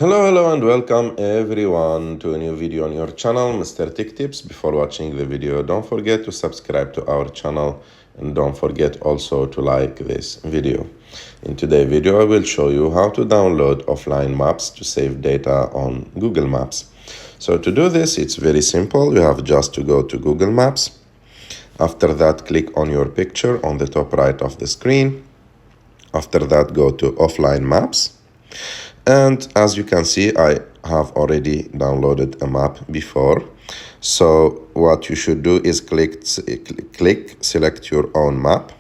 Hello and welcome everyone to a new video on your channel, Mr. Tech Tips. Before watching the video, don't forget to subscribe to our channel and don't forget also to like this video. In today's video, I will show you how to download offline maps to save data on Google Maps. So to do this, it's very simple. You have just to go to Google Maps. After that, click on your picture on the top right of the screen. After that, go to Offline Maps. And as you can see, I have already downloaded a map before. So what you should do is select your own map.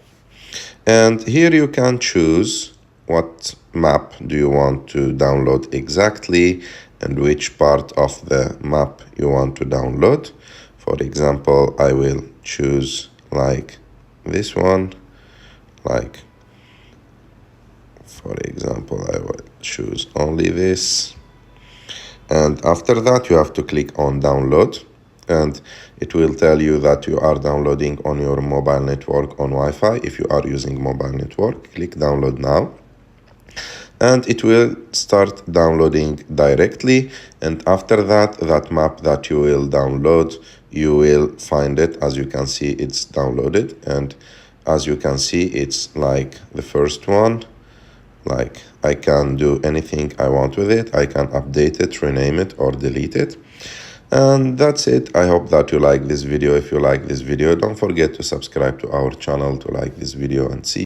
And here you can choose what map do you want to download exactly and which part of the map you want to download. For example, I will choose like this one, for example, I will choose only this. And after that, you have to click on download. And it will tell you that you are downloading on your mobile network on Wi-Fi. If you are using mobile network, click download now. And it will start downloading directly. And after that, that map that you will download, you will find it. As you can see, it's downloaded. And as you can see, it's like the first one. Like I can do anything I want with it. I can update it, rename it, or delete it. And that's it. I hope that you like this video. If you like this video, don't forget to subscribe to our channel to like this video and see